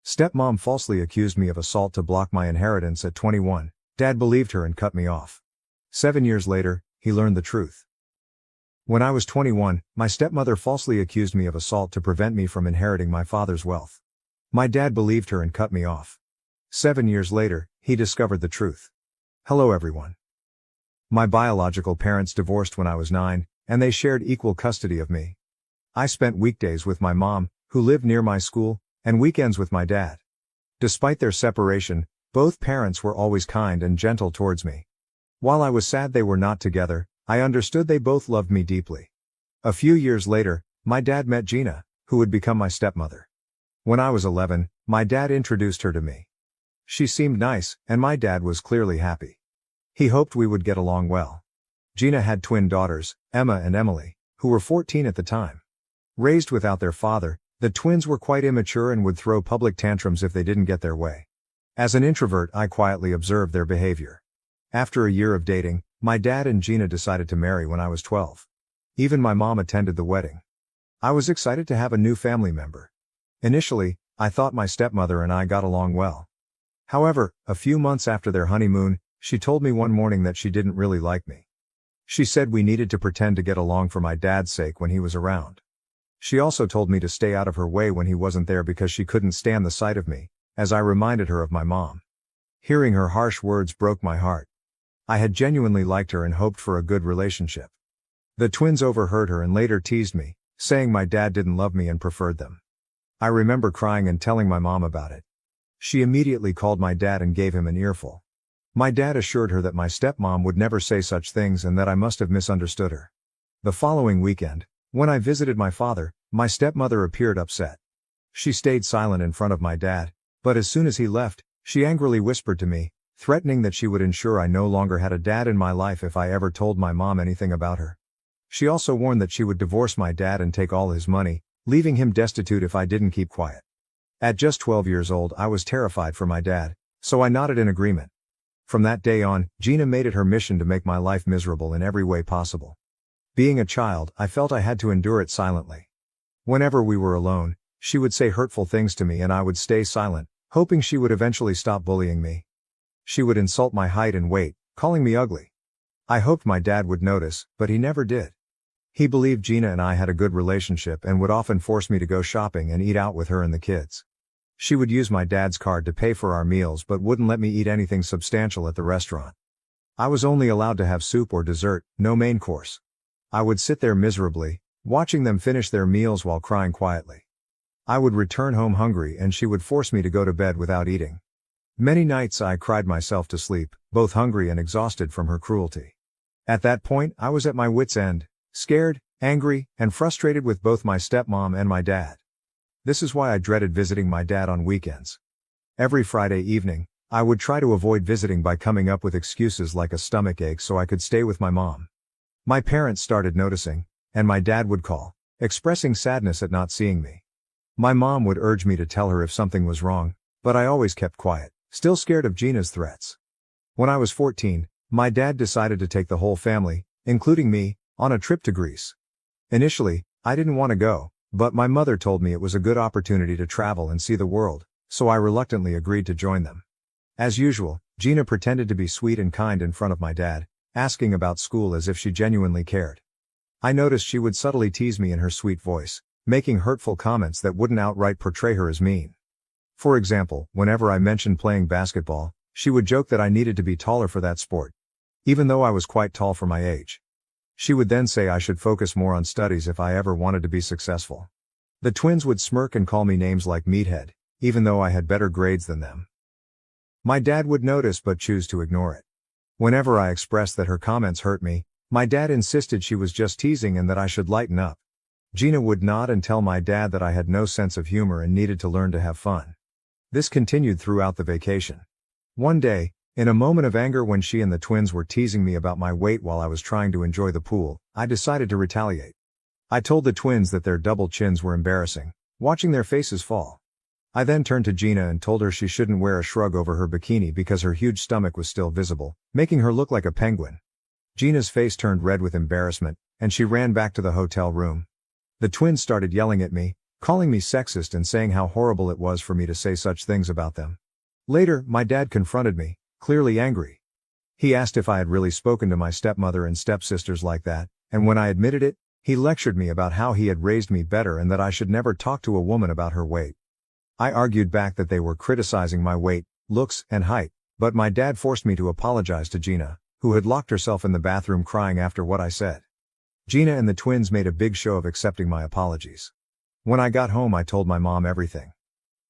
Stepmom falsely accused me of assault to block my inheritance at 21. Dad believed her and cut me off. 7 years later, he learned the truth. When I was 21, my stepmother falsely accused me of assault to prevent me from inheriting my father's wealth. My dad believed her and cut me off. 7 years later, he discovered the truth. Hello everyone. My biological parents divorced when I was 9, and they shared equal custody of me. I spent weekdays with my mom, who lived near my school, and weekends with my dad. Despite their separation, both parents were always kind and gentle towards me. While I was sad they were not together, I understood they both loved me deeply. A few years later, my dad met Gina, who would become my stepmother. When I was 11, my dad introduced her to me. She seemed nice, and my dad was clearly happy. He hoped we would get along well. Gina had twin daughters, Emma and Emily, who were 14 at the time. Raised without their father, the twins were quite immature and would throw public tantrums if they didn't get their way. As an introvert, I quietly observed their behavior. After a year of dating, my dad and Gina decided to marry when I was 12. Even my mom attended the wedding. I was excited to have a new family member. Initially, I thought my stepmother and I got along well. However, a few months after their honeymoon, she told me one morning that she didn't really like me. She said we needed to pretend to get along for my dad's sake when he was around. She also told me to stay out of her way when he wasn't there because she couldn't stand the sight of me, as I reminded her of my mom. Hearing her harsh words broke my heart. I had genuinely liked her and hoped for a good relationship. The twins overheard her and later teased me, saying my dad didn't love me and preferred them. I remember crying and telling my mom about it. She immediately called my dad and gave him an earful. My dad assured her that my stepmom would never say such things and that I must have misunderstood her. The following weekend, when I visited my father, my stepmother appeared upset. She stayed silent in front of my dad, but as soon as he left, she angrily whispered to me, threatening that she would ensure I no longer had a dad in my life if I ever told my mom anything about her. She also warned that she would divorce my dad and take all his money, leaving him destitute if I didn't keep quiet. At just 12 years old, I was terrified for my dad, so I nodded in agreement. From that day on, Gina made it her mission to make my life miserable in every way possible. Being a child, I felt I had to endure it silently. Whenever we were alone, she would say hurtful things to me and I would stay silent, hoping she would eventually stop bullying me. She would insult my height and weight, calling me ugly. I hoped my dad would notice, but he never did. He believed Gina and I had a good relationship and would often force me to go shopping and eat out with her and the kids. She would use my dad's card to pay for our meals but wouldn't let me eat anything substantial at the restaurant. I was only allowed to have soup or dessert, no main course. I would sit there miserably, watching them finish their meals while crying quietly. I would return home hungry and she would force me to go to bed without eating. Many nights I cried myself to sleep, both hungry and exhausted from her cruelty. At that point, I was at my wit's end, scared, angry, and frustrated with both my stepmom and my dad. This is why I dreaded visiting my dad on weekends. Every Friday evening, I would try to avoid visiting by coming up with excuses like a stomach ache so I could stay with my mom. My parents started noticing, and my dad would call, expressing sadness at not seeing me. My mom would urge me to tell her if something was wrong, but I always kept quiet, still scared of Gina's threats. When I was 14, my dad decided to take the whole family, including me, on a trip to Greece. Initially, I didn't want to go, but my mother told me it was a good opportunity to travel and see the world, so I reluctantly agreed to join them. As usual, Gina pretended to be sweet and kind in front of my dad, asking about school as if she genuinely cared. I noticed she would subtly tease me in her sweet voice, making hurtful comments that wouldn't outright portray her as mean. For example, whenever I mentioned playing basketball, she would joke that I needed to be taller for that sport, even though I was quite tall for my age. She would then say I should focus more on studies if I ever wanted to be successful. The twins would smirk and call me names like meathead, even though I had better grades than them. My dad would notice but choose to ignore it. Whenever I expressed that her comments hurt me, my dad insisted she was just teasing and that I should lighten up. Gina would nod and tell my dad that I had no sense of humor and needed to learn to have fun. This continued throughout the vacation. One day, in a moment of anger when she and the twins were teasing me about my weight while I was trying to enjoy the pool, I decided to retaliate. I told the twins that their double chins were embarrassing, watching their faces fall. I then turned to Gina and told her she shouldn't wear a shrug over her bikini because her huge stomach was still visible, making her look like a penguin. Gina's face turned red with embarrassment, and she ran back to the hotel room. The twins started yelling at me, calling me sexist and saying how horrible it was for me to say such things about them. Later, my dad confronted me, clearly angry. He asked if I had really spoken to my stepmother and stepsisters like that, and when I admitted it, he lectured me about how he had raised me better and that I should never talk to a woman about her weight. I argued back that they were criticizing my weight, looks, and height, but my dad forced me to apologize to Gina, who had locked herself in the bathroom crying after what I said. Gina and the twins made a big show of accepting my apologies. When I got home, I told my mom everything.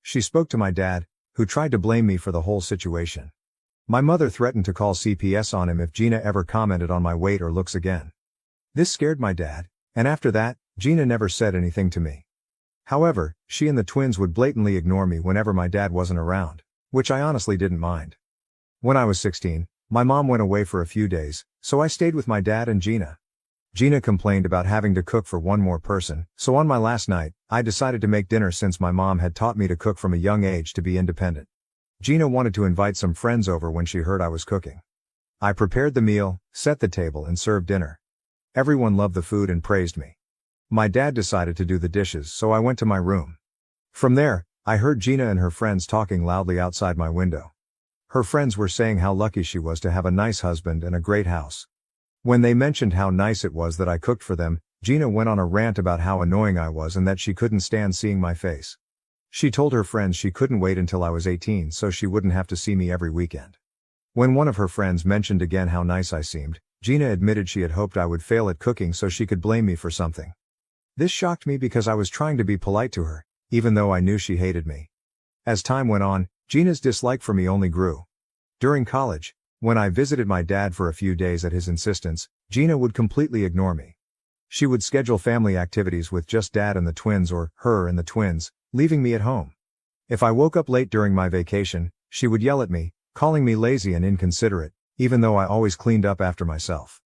She spoke to my dad, who tried to blame me for the whole situation. My mother threatened to call CPS on him if Gina ever commented on my weight or looks again. This scared my dad, and after that, Gina never said anything to me. However, she and the twins would blatantly ignore me whenever my dad wasn't around, which I honestly didn't mind. When I was 16, my mom went away for a few days, so I stayed with my dad and Gina. Gina complained about having to cook for one more person, so on my last night, I decided to make dinner since my mom had taught me to cook from a young age to be independent. Gina wanted to invite some friends over when she heard I was cooking. I prepared the meal, set the table, and served dinner. Everyone loved the food and praised me. My dad decided to do the dishes, so I went to my room. From there, I heard Gina and her friends talking loudly outside my window. Her friends were saying how lucky she was to have a nice husband and a great house. When they mentioned how nice it was that I cooked for them, Gina went on a rant about how annoying I was and that she couldn't stand seeing my face. She told her friends she couldn't wait until I was 18 so she wouldn't have to see me every weekend. When one of her friends mentioned again how nice I seemed, Gina admitted she had hoped I would fail at cooking so she could blame me for something. This shocked me because I was trying to be polite to her, even though I knew she hated me. As time went on, Gina's dislike for me only grew. During college, when I visited my dad for a few days at his insistence, Gina would completely ignore me. She would schedule family activities with just dad and the twins or her and the twins, leaving me at home. If I woke up late during my vacation, she would yell at me, calling me lazy and inconsiderate, even though I always cleaned up after myself.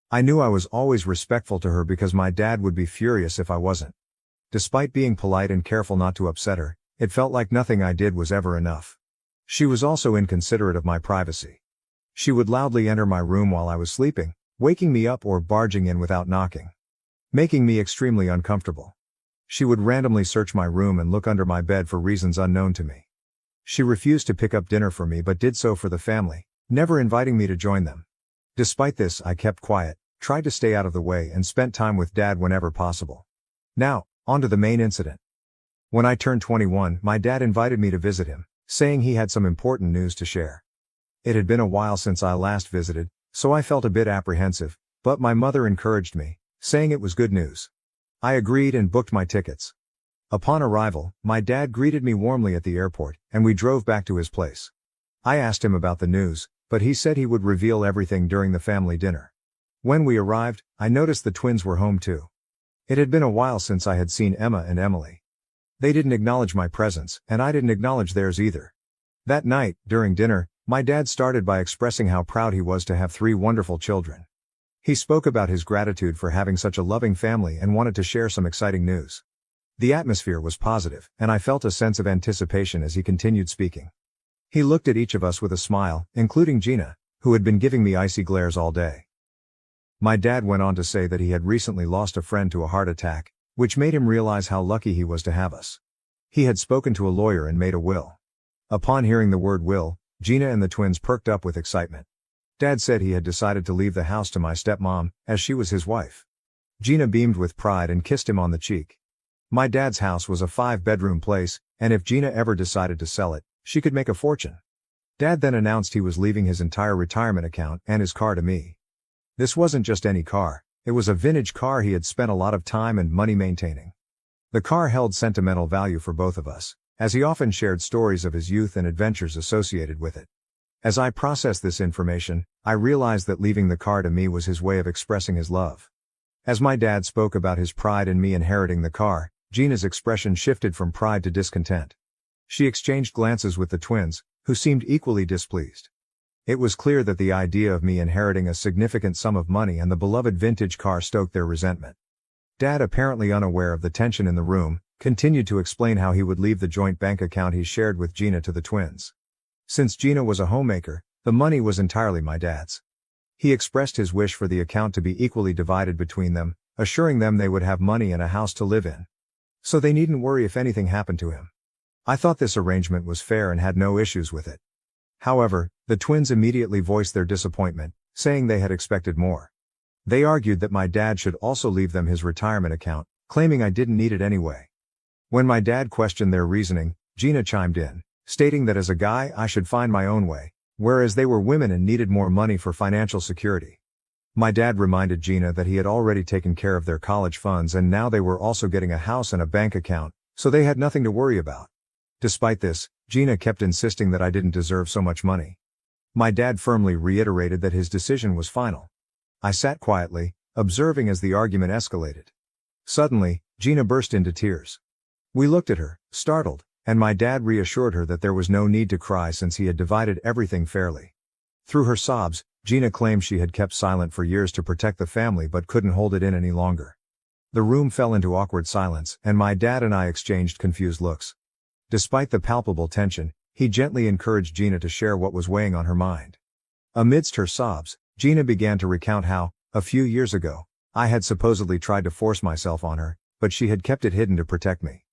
I knew I was always respectful to her because my dad would be furious if I wasn't. Despite being polite and careful not to upset her, it felt like nothing I did was ever enough. She was also inconsiderate of my privacy. She would loudly enter my room while I was sleeping, waking me up or barging in without knocking, making me extremely uncomfortable. She would randomly search my room and look under my bed for reasons unknown to me. She refused to pick up dinner for me but did so for the family, never inviting me to join them. Despite this, I kept quiet, tried to stay out of the way, and spent time with dad whenever possible. Now, on to the main incident. When I turned 21, my dad invited me to visit him, saying he had some important news to share. It had been a while since I last visited, so I felt a bit apprehensive, but my mother encouraged me, saying it was good news. I agreed and booked my tickets. Upon arrival, my dad greeted me warmly at the airport, and we drove back to his place. I asked him about the news, but he said he would reveal everything during the family dinner. When we arrived, I noticed the twins were home too. It had been a while since I had seen Emma and Emily. They didn't acknowledge my presence, and I didn't acknowledge theirs either. That night, during dinner, my dad started by expressing how proud he was to have 3 wonderful children. He spoke about his gratitude for having such a loving family and wanted to share some exciting news. The atmosphere was positive, and I felt a sense of anticipation as he continued speaking. He looked at each of us with a smile, including Gina, who had been giving me icy glares all day. My dad went on to say that he had recently lost a friend to a heart attack, which made him realize how lucky he was to have us. He had spoken to a lawyer and made a will. Upon hearing the word will, Gina and the twins perked up with excitement. Dad said he had decided to leave the house to my stepmom, as she was his wife. Gina beamed with pride and kissed him on the cheek. My dad's house was a 5-bedroom place, and if Gina ever decided to sell it, she could make a fortune. Dad then announced he was leaving his entire retirement account and his car to me. This wasn't just any car, it was a vintage car he had spent a lot of time and money maintaining. The car held sentimental value for both of us, as he often shared stories of his youth and adventures associated with it. As I processed this information, I realized that leaving the car to me was his way of expressing his love. As my dad spoke about his pride in me inheriting the car, Gina's expression shifted from pride to discontent. She exchanged glances with the twins, who seemed equally displeased. It was clear that the idea of me inheriting a significant sum of money and the beloved vintage car stoked their resentment. Dad, apparently unaware of the tension in the room, continued to explain how he would leave the joint bank account he shared with Gina to the twins. Since Gina was a homemaker, the money was entirely my dad's. He expressed his wish for the account to be equally divided between them, assuring them they would have money and a house to live in. so they needn't worry if anything happened to him. I thought this arrangement was fair and had no issues with it. However, the twins immediately voiced their disappointment, saying they had expected more. They argued that my dad should also leave them his retirement account, claiming I didn't need it anyway. When my dad questioned their reasoning, Gina chimed in, stating that as a guy I should find my own way, whereas they were women and needed more money for financial security. My dad reminded Gina that he had already taken care of their college funds and now they were also getting a house and a bank account, so they had nothing to worry about. Despite this, Gina kept insisting that I didn't deserve so much money. My dad firmly reiterated that his decision was final. I sat quietly, observing as the argument escalated. Suddenly, Gina burst into tears. We looked at her, startled, and my dad reassured her that there was no need to cry since he had divided everything fairly. Through her sobs, Gina claimed she had kept silent for years to protect the family but couldn't hold it in any longer. The room fell into awkward silence, and my dad and I exchanged confused looks. Despite the palpable tension, he gently encouraged Gina to share what was weighing on her mind. Amidst her sobs, Gina began to recount how, a few years ago, I had supposedly tried to force myself on her, but she had kept it hidden to protect me.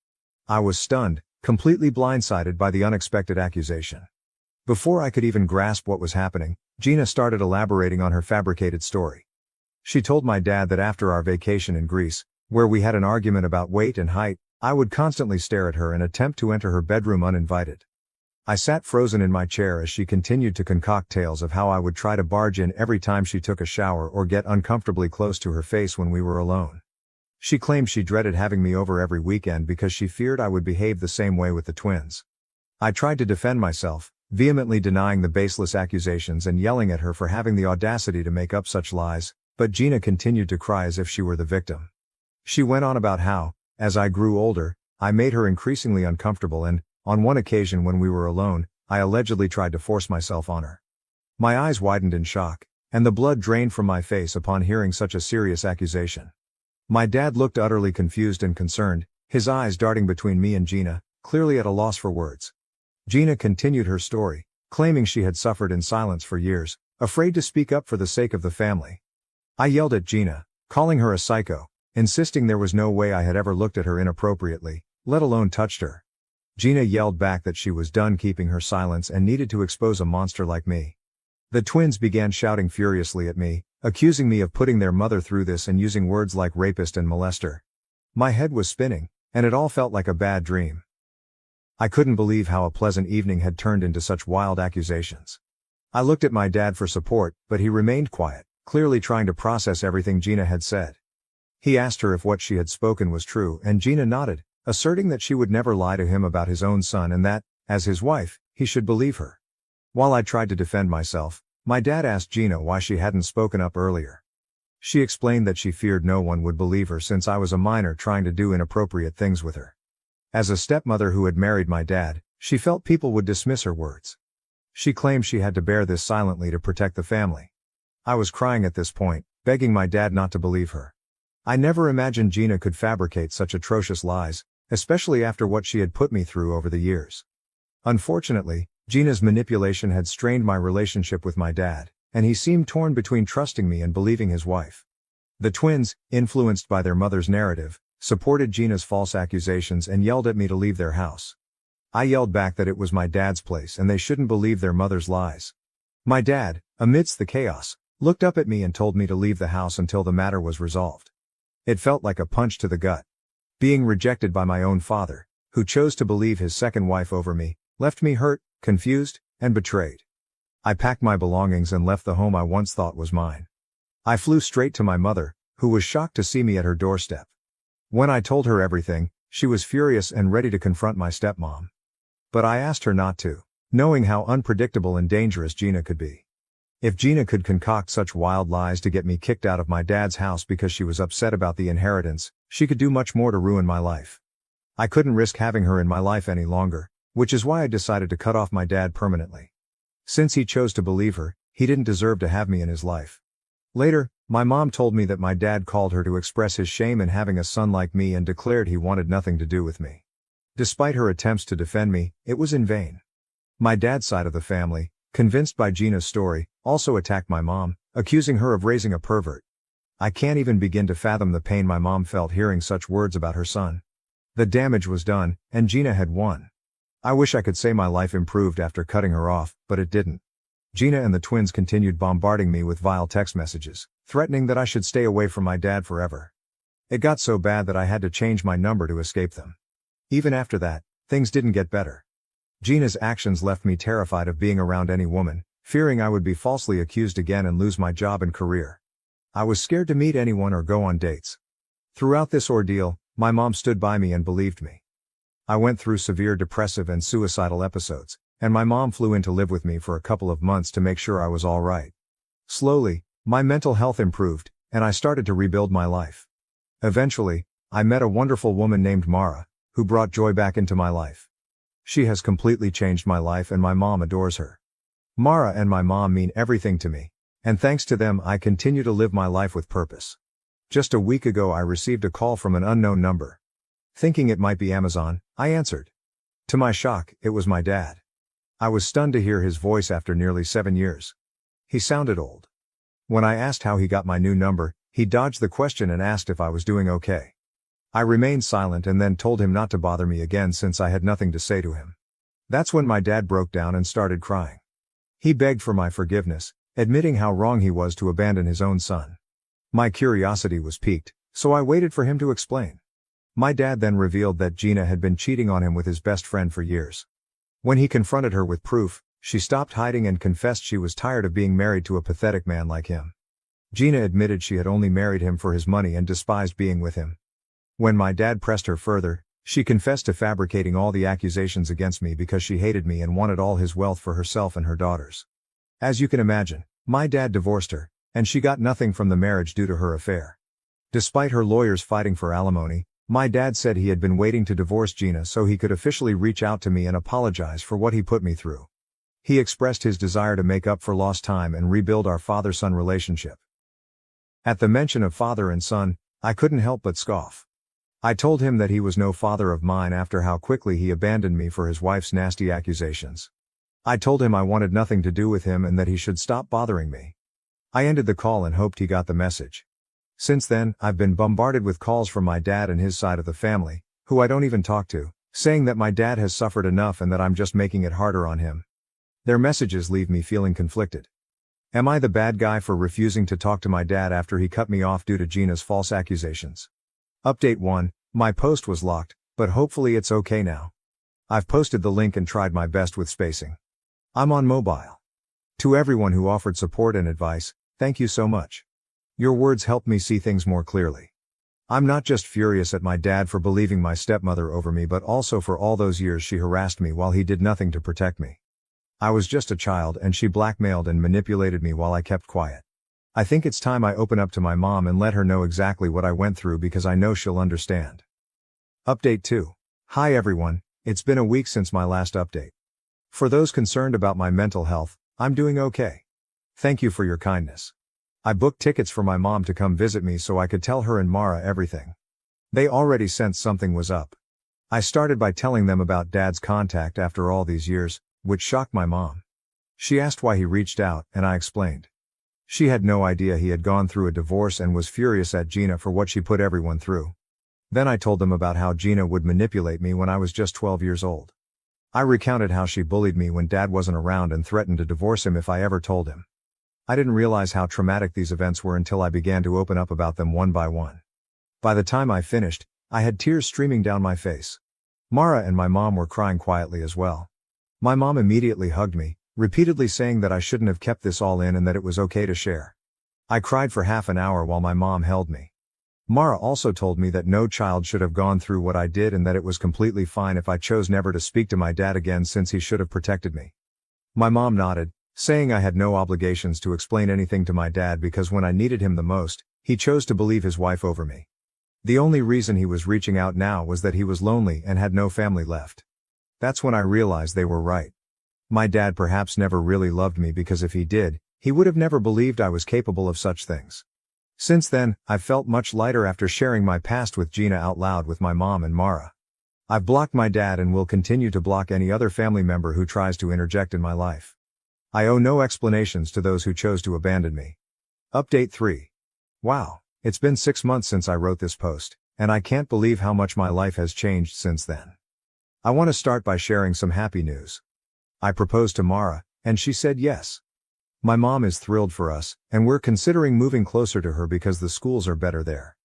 I was stunned, completely blindsided by the unexpected accusation. Before I could even grasp what was happening, Gina started elaborating on her fabricated story. She told my dad that after our vacation in Greece, where we had an argument about weight and height, I would constantly stare at her and attempt to enter her bedroom uninvited. I sat frozen in my chair as she continued to concoct tales of how I would try to barge in every time she took a shower or get uncomfortably close to her face when we were alone. She claimed she dreaded having me over every weekend because she feared I would behave the same way with the twins. I tried to defend myself, vehemently denying the baseless accusations and yelling at her for having the audacity to make up such lies, but Gina continued to cry as if she were the victim. She went on about how, as I grew older, I made her increasingly uncomfortable and, on one occasion when we were alone, I allegedly tried to force myself on her. My eyes widened in shock, and the blood drained from my face upon hearing such a serious accusation. My dad looked utterly confused and concerned, his eyes darting between me and Gina, clearly at a loss for words. Gina continued her story, claiming she had suffered in silence for years, afraid to speak up for the sake of the family. I yelled at Gina, calling her a psycho, insisting there was no way I had ever looked at her inappropriately, let alone touched her. Gina yelled back that she was done keeping her silence and needed to expose a monster like me. The twins began shouting furiously at me, accusing me of putting their mother through this and using words like rapist and molester. My head was spinning, and it all felt like a bad dream. I couldn't believe how a pleasant evening had turned into such wild accusations. I looked at my dad for support, but he remained quiet, clearly trying to process everything Gina had said. He asked her if what she had spoken was true, and Gina nodded, asserting that she would never lie to him about his own son and that, as his wife, he should believe her. While I tried to defend myself, my dad asked Gina why she hadn't spoken up earlier. She explained that she feared no one would believe her since I was a minor trying to do inappropriate things with her. As a stepmother who had married my dad, she felt people would dismiss her words. She claimed she had to bear this silently to protect the family. I was crying at this point, begging my dad not to believe her. I never imagined Gina could fabricate such atrocious lies, especially after what she had put me through over the years. Unfortunately, Gina's manipulation had strained my relationship with my dad, and he seemed torn between trusting me and believing his wife. The twins, influenced by their mother's narrative, supported Gina's false accusations and yelled at me to leave their house. I yelled back that it was my dad's place and they shouldn't believe their mother's lies. My dad, amidst the chaos, looked up at me and told me to leave the house until the matter was resolved. It felt like a punch to the gut. Being rejected by my own father, who chose to believe his second wife over me, left me hurt, confused, and betrayed. I packed my belongings and left the home I once thought was mine. I flew straight to my mother, who was shocked to see me at her doorstep. When I told her everything, she was furious and ready to confront my stepmom. But I asked her not to, knowing how unpredictable and dangerous Gina could be. If Gina could concoct such wild lies to get me kicked out of my dad's house because she was upset about the inheritance, she could do much more to ruin my life. I couldn't risk having her in my life any longer, which is why I decided to cut off my dad permanently. Since he chose to believe her, he didn't deserve to have me in his life. Later, my mom told me that my dad called her to express his shame in having a son like me and declared he wanted nothing to do with me. Despite her attempts to defend me, it was in vain. My dad's side of the family, convinced by Gina's story, also attacked my mom, accusing her of raising a pervert. I can't even begin to fathom the pain my mom felt hearing such words about her son. The damage was done, and Gina had won. I wish I could say my life improved after cutting her off, but it didn't. Gina and the twins continued bombarding me with vile text messages, threatening that I should stay away from my dad forever. It got so bad that I had to change my number to escape them. Even after that, things didn't get better. Gina's actions left me terrified of being around any woman, fearing I would be falsely accused again and lose my job and career. I was scared to meet anyone or go on dates. Throughout this ordeal, my mom stood by me and believed me. I went through severe depressive and suicidal episodes, and my mom flew in to live with me for a couple of months to make sure I was all right. Slowly, my mental health improved, and I started to rebuild my life. Eventually, I met a wonderful woman named Mara, who brought joy back into my life. She has completely changed my life and my mom adores her. Mara and my mom mean everything to me, and thanks to them I continue to live my life with purpose. Just a week ago I received a call from an unknown number. Thinking it might be Amazon, I answered. To my shock, it was my dad. I was stunned to hear his voice after nearly 7 years. He sounded old. When I asked how he got my new number, he dodged the question and asked if I was doing okay. I remained silent and then told him not to bother me again since I had nothing to say to him. That's when my dad broke down and started crying. He begged for my forgiveness, admitting how wrong he was to abandon his own son. My curiosity was piqued, so I waited for him to explain. My dad then revealed that Gina had been cheating on him with his best friend for years. When he confronted her with proof, she stopped hiding and confessed she was tired of being married to a pathetic man like him. Gina admitted she had only married him for his money and despised being with him. When my dad pressed her further, she confessed to fabricating all the accusations against me because she hated me and wanted all his wealth for herself and her daughters. As you can imagine, my dad divorced her, and she got nothing from the marriage due to her affair. Despite her lawyers fighting for alimony, my dad said he had been waiting to divorce Gina so he could officially reach out to me and apologize for what he put me through. He expressed his desire to make up for lost time and rebuild our father-son relationship. At the mention of father and son, I couldn't help but scoff. I told him that he was no father of mine after how quickly he abandoned me for his wife's nasty accusations. I told him I wanted nothing to do with him and that he should stop bothering me. I ended the call and hoped he got the message. Since then, I've been bombarded with calls from my dad and his side of the family, who I don't even talk to, saying that my dad has suffered enough and that I'm just making it harder on him. Their messages leave me feeling conflicted. Am I the bad guy for refusing to talk to my dad after he cut me off due to Gina's false accusations? Update 1, my post was locked, but hopefully it's okay now. I've posted the link and tried my best with spacing. I'm on mobile. To everyone who offered support and advice, thank you so much. Your words helped me see things more clearly. I'm not just furious at my dad for believing my stepmother over me but also for all those years she harassed me while he did nothing to protect me. I was just a child and she blackmailed and manipulated me while I kept quiet. I think it's time I open up to my mom and let her know exactly what I went through because I know she'll understand. Update 2. Hi everyone, it's been a week since my last update. For those concerned about my mental health, I'm doing okay. Thank you for your kindness. I booked tickets for my mom to come visit me so I could tell her and Mara everything. They already sensed something was up. I started by telling them about Dad's contact after all these years, which shocked my mom. She asked why he reached out, and I explained. She had no idea he had gone through a divorce and was furious at Gina for what she put everyone through. Then I told them about how Gina would manipulate me when I was just 12 years old. I recounted how she bullied me when Dad wasn't around and threatened to divorce him if I ever told him. I didn't realize how traumatic these events were until I began to open up about them one by one. By the time I finished, I had tears streaming down my face. Mara and my mom were crying quietly as well. My mom immediately hugged me, repeatedly saying that I shouldn't have kept this all in and that it was okay to share. I cried for half an hour while my mom held me. Mara also told me that no child should have gone through what I did and that it was completely fine if I chose never to speak to my dad again since he should have protected me. My mom nodded, saying I had no obligations to explain anything to my dad because when I needed him the most, he chose to believe his wife over me. The only reason he was reaching out now was that he was lonely and had no family left. That's when I realized they were right. My dad perhaps never really loved me because if he did, he would have never believed I was capable of such things. Since then, I've felt much lighter after sharing my past with Gina out loud with my mom and Mara. I've blocked my dad and will continue to block any other family member who tries to interject in my life. I owe no explanations to those who chose to abandon me. Update 3. Wow, it's been 6 months since I wrote this post, and I can't believe how much my life has changed since then. I want to start by sharing some happy news. I proposed to Mara, and she said yes. My mom is thrilled for us, and we're considering moving closer to her because the schools are better there.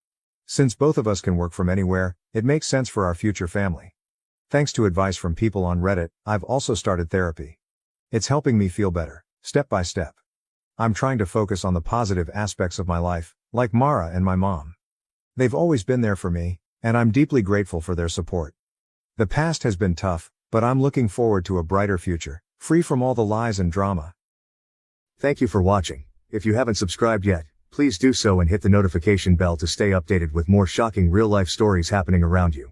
Since both of us can work from anywhere, it makes sense for our future family. Thanks to advice from people on Reddit, I've also started therapy. It's helping me feel better, step by step. I'm trying to focus on the positive aspects of my life, like Mara and my mom. They've always been there for me, and I'm deeply grateful for their support. The past has been tough, but I'm looking forward to a brighter future, free from all the lies and drama. Thank you for watching. If you haven't subscribed yet, please do so and hit the notification bell to stay updated with more shocking real-life stories happening around you.